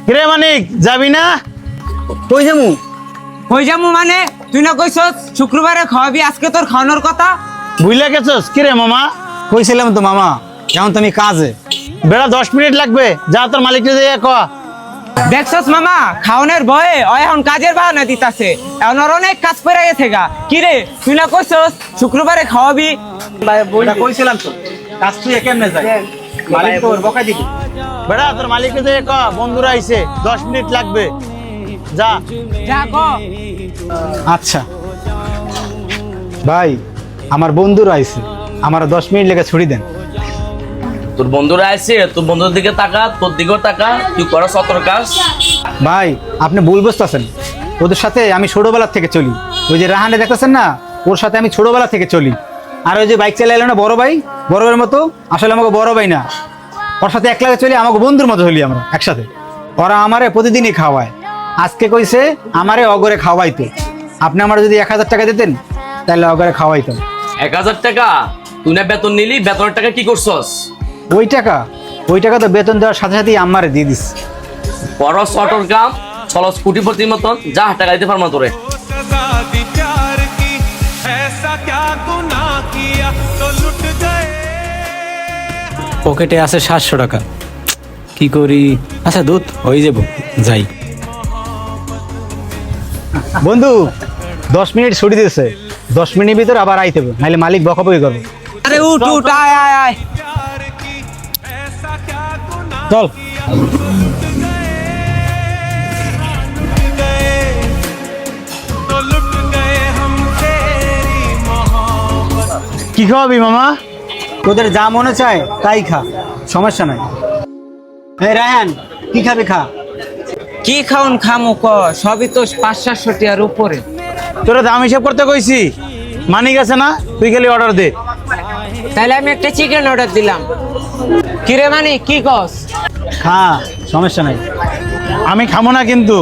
কিরে মানিক যাবি না? কই যামু? কই যামু মানে তুই না কইছস শুক্রবারে খাওয়াবি, আজকে তোর খাওয়ানোর কথা। ভুইলা গেছস? কিরে মামা? কইছিলাম তো মামা, এখন তো আমি কাজে। বেড়া 10 মিনিট লাগবে, যা তোর মালিককে দিয়ে ক। দেখছস মামা, খাওয়ানোর ভয়ে ও এখন কাজের বাহানা দিতাছে, এখন ওর অনেক কাজ পড়ে গেছে গা। কিরে তুই না কইছস শুক্রবারে খাওয়াবি? এটা কইছিলাম তো, কাজ তুই কেমনে যায়? মালিক তো ওর বকা দিবি। বেড়া তোর মালিককে দিয়ে ক বন্ধুরা আইছে, 10 মিনিট লাগবে, যা। যা ক। আচ্ছা ভাই, আমার বন্ধুরা আইছে, আমার 10 মিনিট লেগে ছুটি দেন। তোর বন্ধুরা আছে, তোর বন্ধুদের দিকে তাকা, তোর দিকেও তাকা, তুই করা সতর কাজ। ভাই আপনি ভুল বুঝতেছেন, ওদের সাথে আমি ছোটবেলা থেকে চলি। ওই যে রাহানে দেখতেছেন না, ওর সাথে আমি ছোটবেলা থেকে চলি। আর ওই যে বাইক চালাইলো না বড় ভাই, বড় ভাইয়ের মতো, আসলে আমাকে বড় ভাই না, ওর সাথে একলাগে চলি, আমাকে বন্ধুর মতো হলি আমরা একসাথে। ওরা আমারে প্রতিদিনই খাওয়ায়, আজকে কইছে আমারে অগরে খাওয়াইতে। আপনি আমার যদি 1000 টাকা দিতেন তাহলে অগরে খাওয়াইতাম। 1000 টাকা? তুই না বেতন নিলি, বেতনের টাকা কি করছস? ওই টাকা তো বেতন দেওয়ার সাথে সাথেই আমারে দিয়ে দিস। বড় সটর কাম, চলো স্কুটিপতির মতন, যা টাকা দিতে পারবো তোরে। পকেটে আছে 700 টাকা, কি করি? আচ্ছা দুধ হয়ে যাব, যাই। বন্ধু 10 মিনিট ছুটি দিয়েছে, 10 মিনিটের ভিতর আবার আইতে হবে, নাহলে মালিক বকাবকি করবে। আরে উঠ উঠ, আয় আয় আয়। চল। কি খাওয়াবি মামা? তোদের যা মনে চায় তাই খা, সমস্যা নাই। এই রায়হান, কি খাবি খা। কি খাওন খামু ক, সবই তো 500-700 টাকার উপরে। তোরা দাম হিসাব করতে কইছি, মানিক আছে না, তুই খালি অর্ডার দে। তাহলে আমি একটা চিকেন অর্ডার দিলাম। কিরে মানে কি কস? খা, সমস্যা নাই। আমি খাবো না কিন্তু,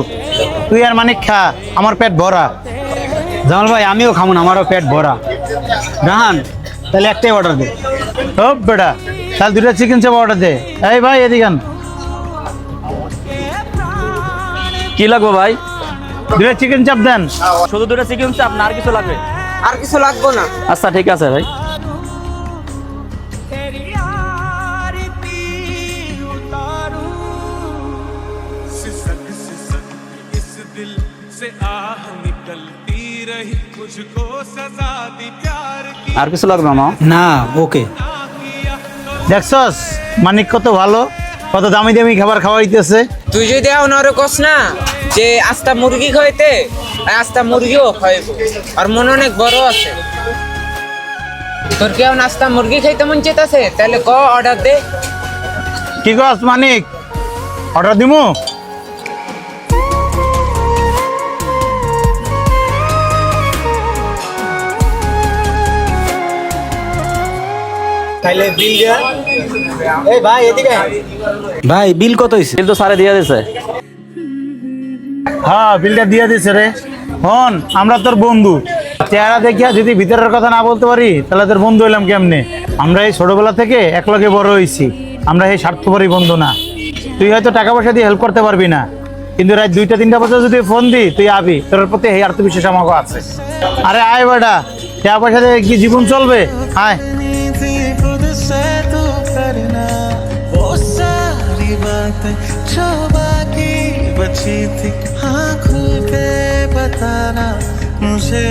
তুই আর মানিক খা, আমার পেট ভরা। জামাল ভাই আমিও খাবো না, আমারও পেট ভরা। রাহান তাহলে একটাই অর্ডার দে। ও বেটা, তাহলে 2টা চিকেন চাপ অর্ডার দে। এই ভাই এদিকে আন। কি লাগবে ভাই? 2টা চিকেন চাপ দেন। শুধু 2টা চিকেন চাপ না আর কিছু লাগবে? আর কিছু লাগবে না। আচ্ছা ঠিক আছে ভাই। আর কিছু লাগবে মামা? না, ওকে। দেখছস মানিক কত ভালো, কত দামি দামি খাবার খাওয়াইতেছে। তুই যদি এখন আরো কস না যে আস্তা মুরগি খাইতে, আস্তা মুরগিও খাইব, আর মন অনেক বড় আছে। তোর কেউ নাস্তা মুরগি খাইতে মন চেতাছে, তাহলে ক অর্ডার দে। কি কস মানিক, অর্ডার দিমু? তাইলে বিল দেয়া। এই ভাই এদিকে আয়। ভাই বিল কত হয়েছে? কিন্তু স্যারে দিয়ে দিছে। হ্যাঁ বিলটা দিয়ে দিছে রে। হন, আমরা তোর বন্ধু, চেহারা দেখিয়া যদি ভিতরের কথা না বলতে পারি তাহলে তোর বন্ধু হইলাম কেমনে? আমরা এই ছোটবেলা থেকে একলগে বড় হয়েছি, আমরা এই স্বার্থপরী বন্ধু না। তুই হয়তো টাকা পয়সা দিয়ে হেল্প করতে পারবি না, কিন্তু রাত 2টা-3টা বছর যদি ফোন দিই তুই আবি, তোর প্রতি এই আত্মবিশ্বাস আমাকে আছে। আরে আয় বেটা, টাকা পয়সা দিয়ে কি জীবন চলবে? আয়। खुद से तू करना वो सारी बातें जो बाकी बची थी, हाँ खुल के बताना मुझे।